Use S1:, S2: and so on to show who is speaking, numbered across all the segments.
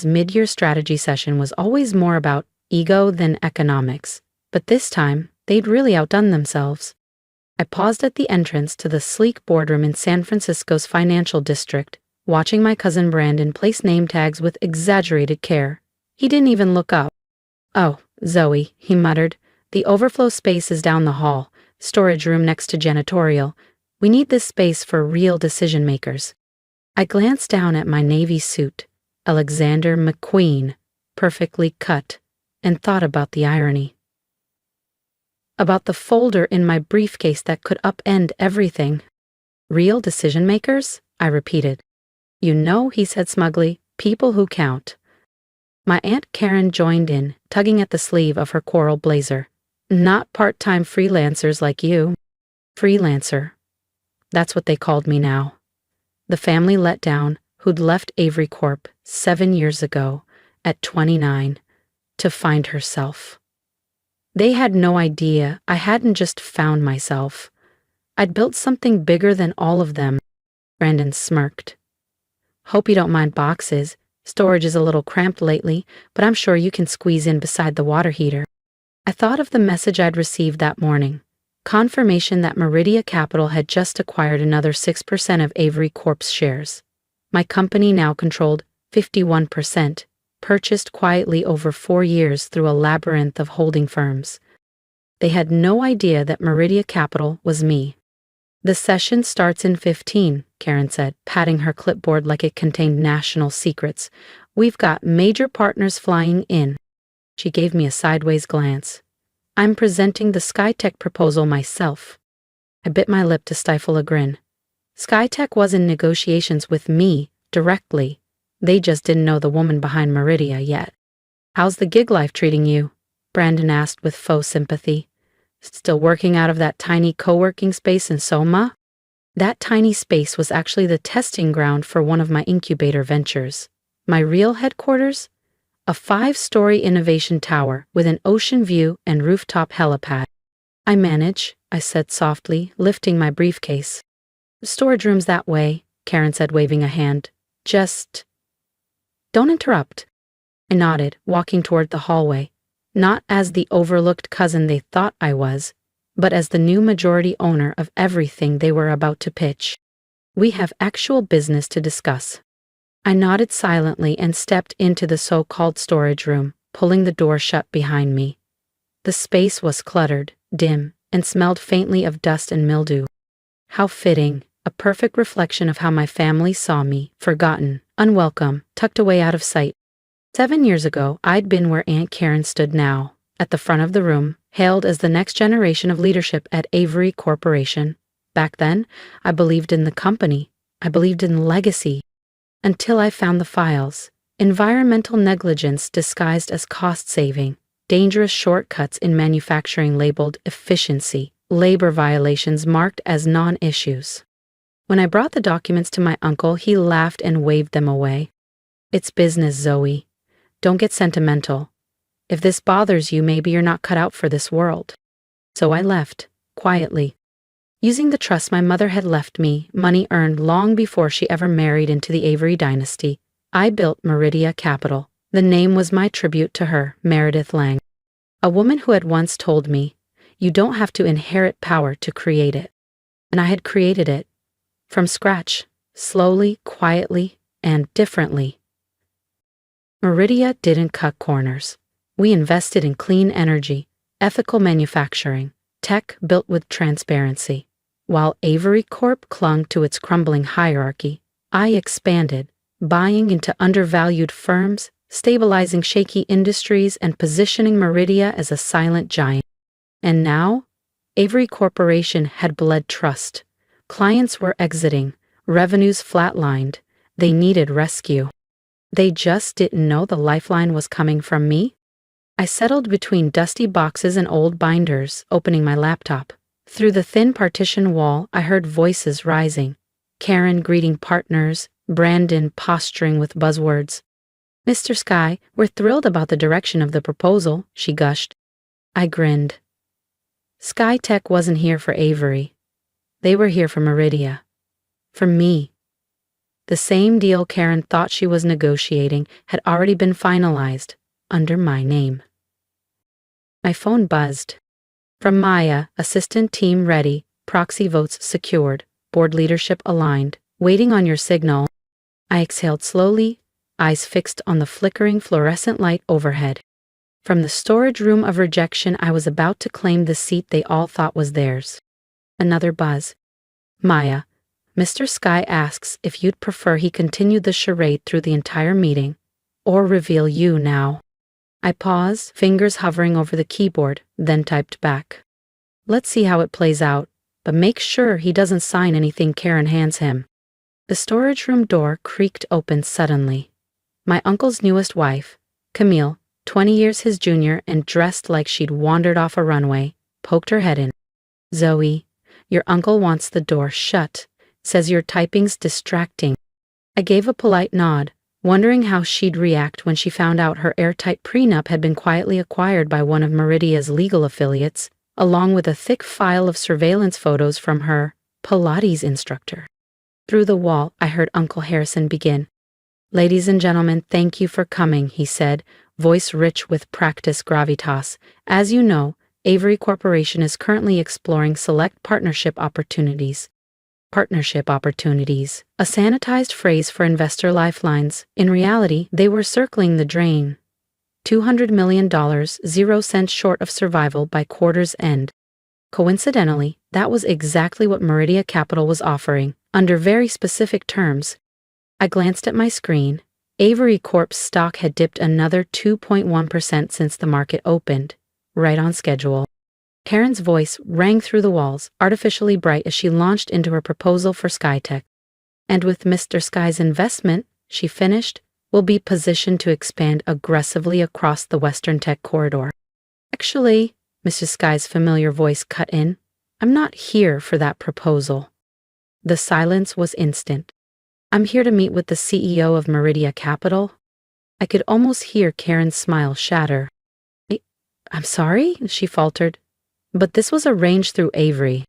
S1: mid-year strategy session was always more about ego than economics, but this time, they'd really outdone themselves. I paused at the entrance to the sleek boardroom in San Francisco's financial district, watching my cousin Brandon place name tags with exaggerated care. He didn't even look up. "Oh, Zoe," he muttered. "The overflow space is down the hall, storage room next to janitorial. We need this space for real decision makers." I glanced down at my navy suit, Alexander McQueen, perfectly cut, and thought about the irony. About the folder in my briefcase that could upend everything. "Real decision makers?" I repeated. "You know," he said smugly, "people who count." My Aunt Karen joined in, tugging at the sleeve of her coral blazer. "Not part-time freelancers like you." Freelancer. That's what they called me now. The family letdown who'd left Avery Corp 7 years ago, at 29, to find herself. They had no idea I hadn't just found myself. I'd built something bigger than all of them. Brandon smirked. "Hope you don't mind boxes. Storage is a little cramped lately, but I'm sure you can squeeze in beside the water heater." I thought of the message I'd received that morning. Confirmation that Meridia Capital had just acquired another 6% of Avery Corp's shares. My company now controlled 51%, purchased quietly over 4 years through a labyrinth of holding firms. They had no idea that Meridia Capital was me. "The session starts in 15, Karen said, patting her clipboard like it contained national secrets. "We've got major partners flying in." She gave me a sideways glance. "I'm presenting the SkyTech proposal myself." I bit my lip to stifle a grin. SkyTech was in negotiations with me, directly. They just didn't know the woman behind Meridia yet. "How's the gig life treating you?" Brandon asked with faux sympathy. "Still working out of that tiny co-working space in Soma?" That tiny space was actually the testing ground for one of my incubator ventures. My real headquarters? A 5-story innovation tower with an ocean view and rooftop helipad. "I manage," I said softly, lifting my briefcase. "Storage room's that way," Karen said, waving a hand. "Just don't interrupt." I nodded, walking toward the hallway, not as the overlooked cousin they thought I was, but as the new majority owner of everything they were about to pitch. "We have actual business to discuss." I nodded silently and stepped into the so-called storage room, pulling the door shut behind me. The space was cluttered, dim, and smelled faintly of dust and mildew. How fitting, a perfect reflection of how my family saw me, forgotten, unwelcome, tucked away out of sight. 7 years ago, I'd been where Aunt Karen stood now, at the front of the room, hailed as the next generation of leadership at Avery Corporation. Back then, I believed in the company. I believed in legacy. Until I found the files. Environmental negligence disguised as cost-saving, dangerous shortcuts in manufacturing labeled efficiency, labor violations marked as non-issues. When I brought the documents to my uncle, he laughed and waved them away. "It's business, Zoe. Don't get sentimental. If this bothers you, maybe you're not cut out for this world." So I left, quietly. Using the trust my mother had left me, money earned long before she ever married into the Avery dynasty, I built Meridia Capital. The name was my tribute to her, Meredith Lang. A woman who had once told me, "You don't have to inherit power to create it." And I had created it. From scratch, slowly, quietly, and differently. Meridia didn't cut corners. We invested in clean energy, ethical manufacturing, tech built with transparency. While Avery Corp clung to its crumbling hierarchy, I expanded, buying into undervalued firms, stabilizing shaky industries, and positioning Meridia as a silent giant. And now, Avery Corporation had bled trust. Clients were exiting, revenues flatlined. They needed rescue. They just didn't know the lifeline was coming from me. I settled between dusty boxes and old binders, opening my laptop. Through the thin partition wall, I heard voices rising. Karen greeting partners, Brandon posturing with buzzwords. "Mr. Sky, we're thrilled about the direction of the proposal," she gushed. I grinned. SkyTech wasn't here for Avery. They were here for Meridia. For me. The same deal Karen thought she was negotiating had already been finalized, under my name. My phone buzzed. From Maya, assistant team ready, proxy votes secured, board leadership aligned, waiting on your signal. I exhaled slowly, eyes fixed on the flickering fluorescent light overhead. From the storage room of rejection, I was about to claim the seat they all thought was theirs. Another buzz. Maya, Mr. Sky asks if you'd prefer he continued the charade through the entire meeting, or reveal you now. I paused, fingers hovering over the keyboard, then typed back. Let's see how it plays out, but make sure he doesn't sign anything Karen hands him. The storage room door creaked open suddenly. My uncle's newest wife, Camille, 20 years his junior and dressed like she'd wandered off a runway, poked her head in. Zoe, your uncle wants the door shut, says your typing's distracting. I gave a polite nod, wondering how she'd react when she found out her airtight prenup had been quietly acquired by one of Meridia's legal affiliates, along with a thick file of surveillance photos from her Pilates instructor. Through the wall, I heard Uncle Harrison begin. Ladies and gentlemen, thank you for coming, he said, voice rich with practiced gravitas. As you know, Avery Corporation is currently exploring select partnership opportunities. Partnership opportunities, a sanitized phrase for investor lifelines. In reality, they were circling the drain. $200 million, 0 cents short of survival by quarter's end. Coincidentally, that was exactly what Meridia Capital was offering, under very specific terms. I glanced at my screen. Avery Corp's stock had dipped another 2.1% since the market opened, right on schedule. Karen's voice rang through the walls, artificially bright as she launched into her proposal for SkyTech. And with Mr. Sky's investment, she finished, we'll be positioned to expand aggressively across the Western Tech Corridor. Actually, Mrs. Sky's familiar voice cut in, I'm not here for that proposal. The silence was instant. I'm here to meet with the CEO of Meridia Capital. I could almost hear Karen's smile shatter. I'm sorry, she faltered. But this was arranged through Avery.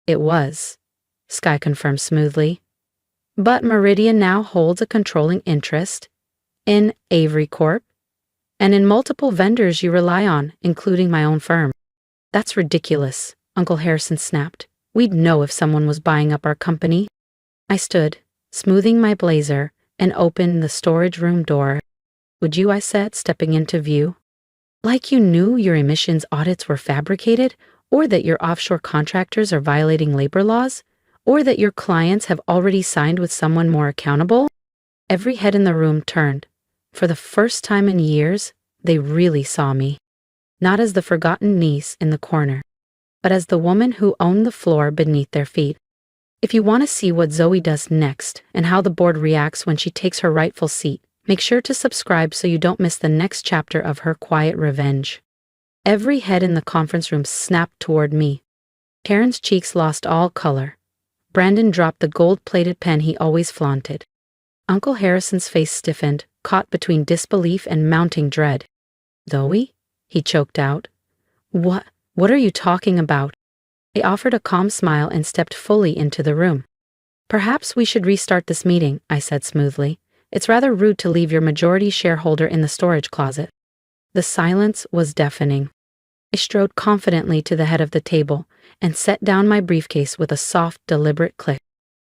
S1: It was, Sky confirmed smoothly. But Meridia now holds a controlling interest in Avery Corp and in multiple vendors you rely on, including my own firm. That's ridiculous, Uncle Harrison snapped. We'd know if someone was buying up our company. I stood, smoothing my blazer, and opened the storage room door. Would you, I said, stepping into view. Like you knew your emissions audits were fabricated, or that your offshore contractors are violating labor laws, or that your clients have already signed with someone more accountable? Every head in the room turned. For the first time in years, they really saw me. Not as the forgotten niece in the corner, but as the woman who owned the floor beneath their feet. If you want to see what Zoe does next and how the board reacts when she takes her rightful seat, make sure to subscribe so you don't miss the next chapter of her quiet revenge. Every head in the conference room snapped toward me. Karen's cheeks lost all color. Brandon dropped the gold-plated pen he always flaunted. Uncle Harrison's face stiffened, caught between disbelief and mounting dread. Zoe? He choked out. What are you talking about? I offered a calm smile and stepped fully into the room. Perhaps we should restart this meeting, I said smoothly. It's rather rude to leave your majority shareholder in the storage closet. The silence was deafening. I strode confidently to the head of the table and set down my briefcase with a soft, deliberate click.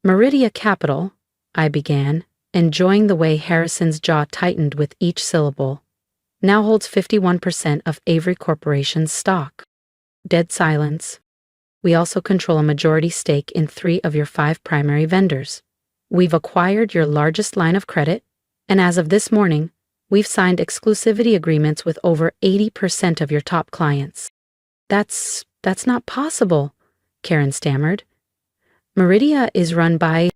S1: Meridia Capital, I began, enjoying the way Harrison's jaw tightened with each syllable, now holds 51% of Avery Corporation's stock. Dead silence. We also control a majority stake in 3 of your 5 primary vendors. We've acquired your largest line of credit, and as of this morning, we've signed exclusivity agreements with over 80% of your top clients. That's not possible, Karen stammered. Meridia is run by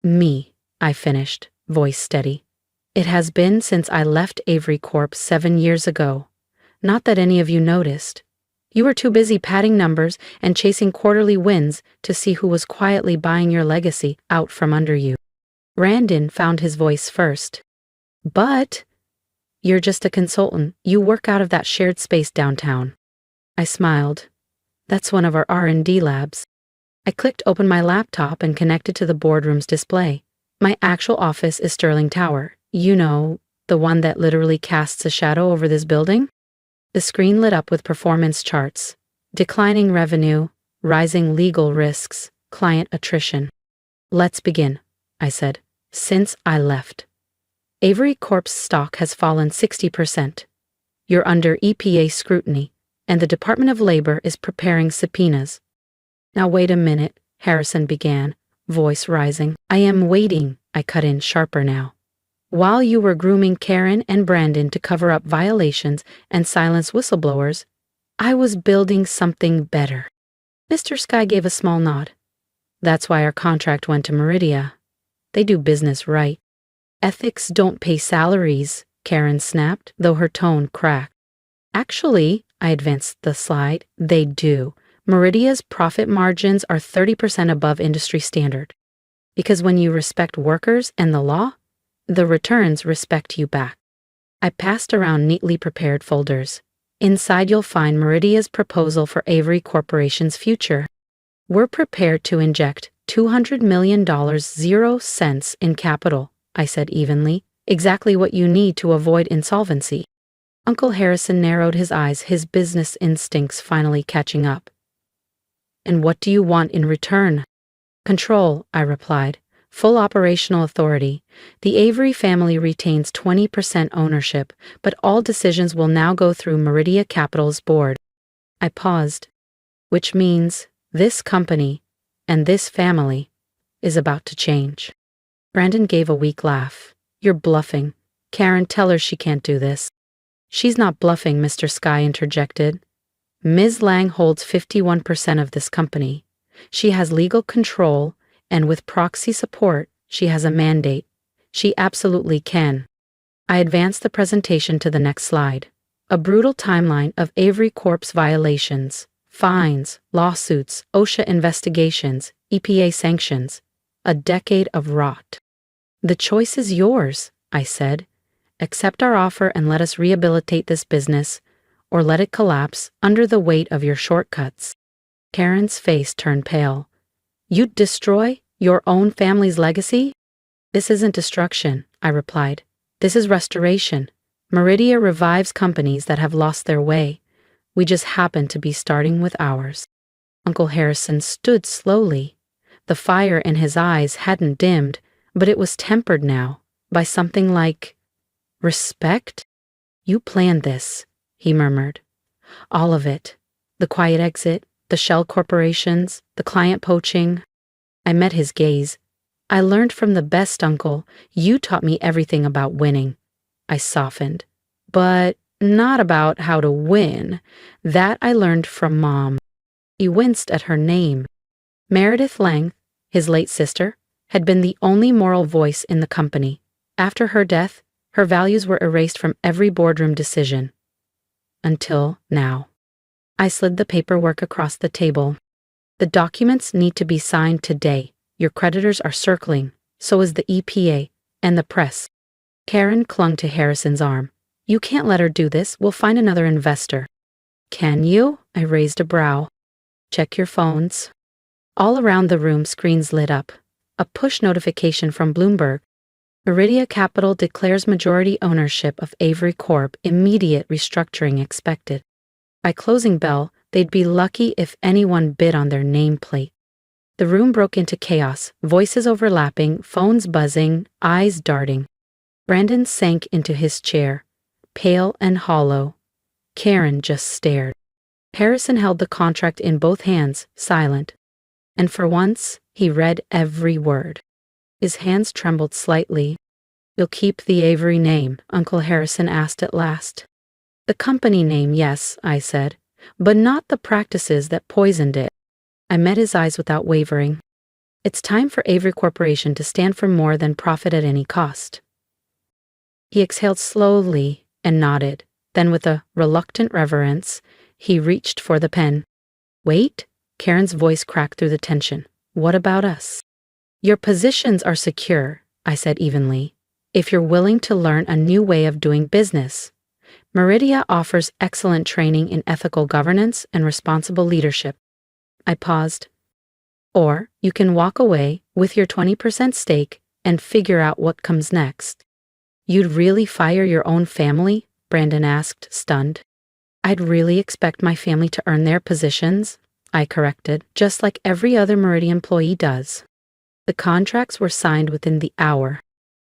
S1: me, I finished, voice steady. It has been since I left Avery Corp 7 years ago. Not that any of you noticed. You were too busy padding numbers and chasing quarterly wins to see who was quietly buying your legacy out from under you. Brandon found his voice first. But you're just a consultant. You work out of that shared space downtown. I smiled. That's one of our R&D labs. I clicked open my laptop and connected to the boardroom's display. My actual office is Sterling Tower. You know, the one that literally casts a shadow over this building? The screen lit up with performance charts. Declining revenue, rising legal risks, client attrition. Let's begin, I said. Since I left, Avery Corp's stock has fallen 60%. You're under EPA scrutiny, and the Department of Labor is preparing subpoenas. Now wait a minute, Harrison began, voice rising. I am waiting, I cut in sharper now. While you were grooming Karen and Brandon to cover up violations and silence whistleblowers, I was building something better. Mr. Sky gave a small nod. That's why our contract went to Meridia. They do business right. Ethics don't pay salaries, Karen snapped, though her tone cracked. Actually, I advanced the slide, they do. Meridia's profit margins are 30% above industry standard. Because when you respect workers and the law, the returns respect you back. I passed around neatly prepared folders. Inside you'll find Meridia's proposal for Avery Corporation's future. We're prepared to inject $200 million 0 cents in capital, I said evenly, exactly what you need to avoid insolvency. Uncle Harrison narrowed his eyes, his business instincts finally catching up. And what do you want in return? Control, I replied. Full operational authority. The Avery family retains 20% ownership, but all decisions will now go through Meridia Capital's board. I paused. Which means this company and this family is about to change. Brandon gave a weak laugh. You're bluffing. Karen, tell her she can't do this. She's not bluffing, Mr. Sky interjected. Ms. Lang holds 51% of this company. She has legal control, and with proxy support, she has a mandate. She absolutely can. I advanced the presentation to the next slide. A brutal timeline of Avery Corp's violations, fines, lawsuits, OSHA investigations, EPA sanctions. A decade of rot. The choice is yours, I said. Accept our offer and let us rehabilitate this business, or let it collapse under the weight of your shortcuts. Karen's face turned pale. You'd destroy your own family's legacy? This isn't destruction, I replied. This is restoration. Meridia revives companies that have lost their way. We just happen to be starting with ours. Uncle Harrison stood slowly. The fire in his eyes hadn't dimmed, but it was tempered now by something like respect. You planned this, he murmured. All of it. The quiet exit, the shell corporations, the client poaching. I met his gaze. I learned from the best, Uncle. You taught me everything about winning. I softened. But not about how to win. That I learned from Mom. He winced at her name. Meredith Lang, his late sister, had been the only moral voice in the company. After her death, her values were erased from every boardroom decision. Until now. I slid the paperwork across the table. The documents need to be signed today. Your creditors are circling. So is the EPA and the press. Karen clung to Harrison's arm. You can't let her do this. We'll find another investor. Can you? I raised a brow. Check your phones. All around the room, screens lit up. A push notification from Bloomberg. Meridia Capital declares majority ownership of Avery Corp. Immediate restructuring expected. By closing bell, they'd be lucky if anyone bid on their nameplate. The room broke into chaos, voices overlapping, phones buzzing, eyes darting. Brandon sank into his chair, pale and hollow. Karen just stared. Harrison held the contract in both hands, silent. And for once, he read every word. His hands trembled slightly. You'll keep the Avery name, Uncle Harrison asked at last. The company name, yes, I said, but not the practices that poisoned it. I met his eyes without wavering. It's time for Avery Corporation to stand for more than profit at any cost. He exhaled slowly and nodded. Then with a reluctant reverence, he reached for the pen. Wait, Karen's voice cracked through the tension. What about us? Your positions are secure, I said evenly, if you're willing to learn a new way of doing business. Meridia offers excellent training in ethical governance and responsible leadership. I paused. Or you can walk away with your 20% stake and figure out what comes next. You'd really fire your own family? Brandon asked, stunned. I'd really expect my family to earn their positions, I corrected, just like every other Meridia employee does. The contracts were signed within the hour.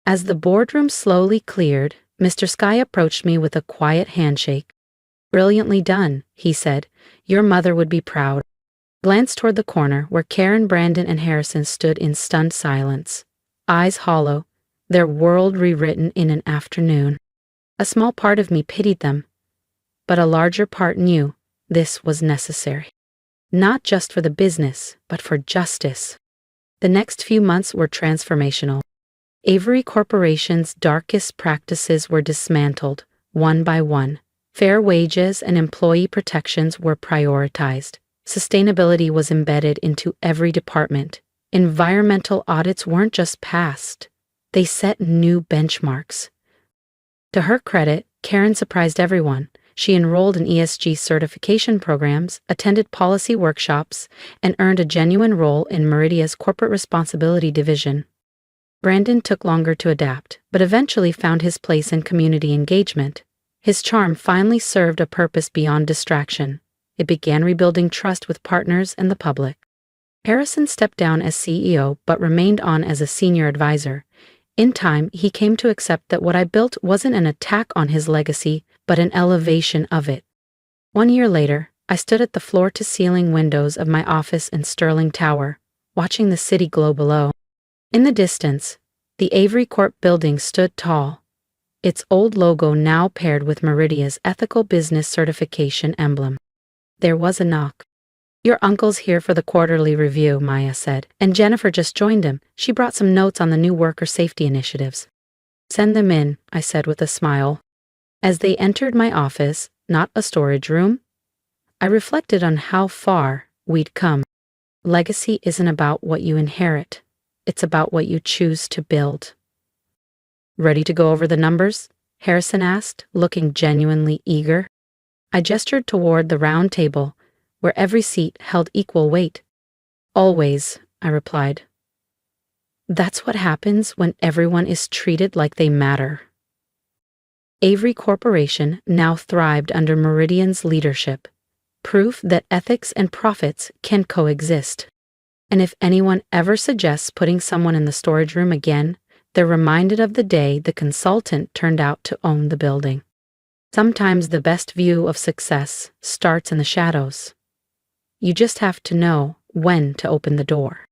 S1: As the boardroom slowly cleared, Mr. Sky approached me with a quiet handshake. Brilliantly done, he said. Your mother would be proud. Glanced toward the corner where Karen, Brandon, and Harrison stood in stunned silence, eyes hollow, their world rewritten in an afternoon. A small part of me pitied them, but a larger part knew this was necessary. Not just for the business, but for justice. The next few months were transformational. Avery Corporation's darkest practices were dismantled, one by one. Fair wages and employee protections were prioritized. Sustainability was embedded into every department. Environmental audits weren't just passed, they set new benchmarks. To her credit, Karen surprised everyone. She enrolled in ESG certification programs, attended policy workshops, and earned a genuine role in Meridia's corporate responsibility division. Brandon took longer to adapt, but eventually found his place in community engagement. His charm finally served a purpose beyond distraction. It began rebuilding trust with partners and the public. Harrison stepped down as CEO but remained on as a senior advisor. In time, he came to accept that what I built wasn't an attack on his legacy, but an elevation of it. 1 year later, I stood at the floor-to-ceiling windows of my office in Sterling Tower, watching the city glow below. In the distance, the Avery Corp building stood tall, its old logo now paired with Meridia's ethical business certification emblem. There was a knock. Your uncle's here for the quarterly review, Maya said, and Jennifer just joined him. She brought some notes on the new worker safety initiatives. Send them in, I said with a smile. As they entered my office, not a storage room, I reflected on how far we'd come. Legacy isn't about what you inherit. It's about what you choose to build. Ready to go over the numbers? Harrison asked, looking genuinely eager. I gestured toward the round table, where every seat held equal weight. Always, I replied. That's what happens when everyone is treated like they matter. Avery Corporation now thrived under Meridian's leadership, proof that ethics and profits can coexist. And if anyone ever suggests putting someone in the storage room again, they're reminded of the day the consultant turned out to own the building. Sometimes the best view of success starts in the shadows. You just have to know when to open the door.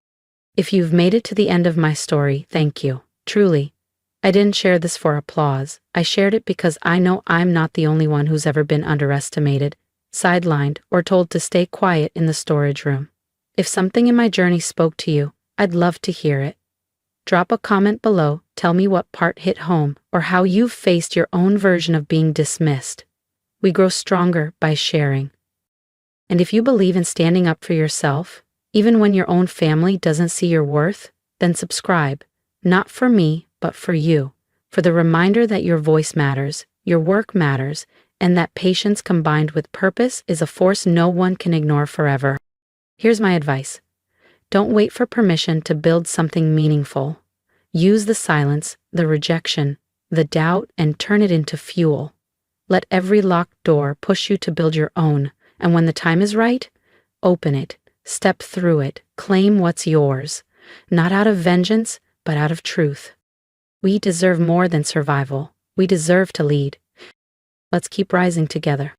S1: If you've made it to the end of my story, thank you. Truly. I didn't share this for applause. I shared it because I know I'm not the only one who's ever been underestimated, sidelined, or told to stay quiet in the storage room. If something in my journey spoke to you, I'd love to hear it. Drop a comment below, tell me what part hit home, or how you've faced your own version of being dismissed. We grow stronger by sharing. And if you believe in standing up for yourself, even when your own family doesn't see your worth, then subscribe. Not for me, but for you. For the reminder that your voice matters, your work matters, and that patience combined with purpose is a force no one can ignore forever. Here's my advice. Don't wait for permission to build something meaningful. Use the silence, the rejection, the doubt, and turn it into fuel. Let every locked door push you to build your own, and when the time is right, open it, step through it, claim what's yours, not out of vengeance, but out of truth. We deserve more than survival. We deserve to lead. Let's keep rising together.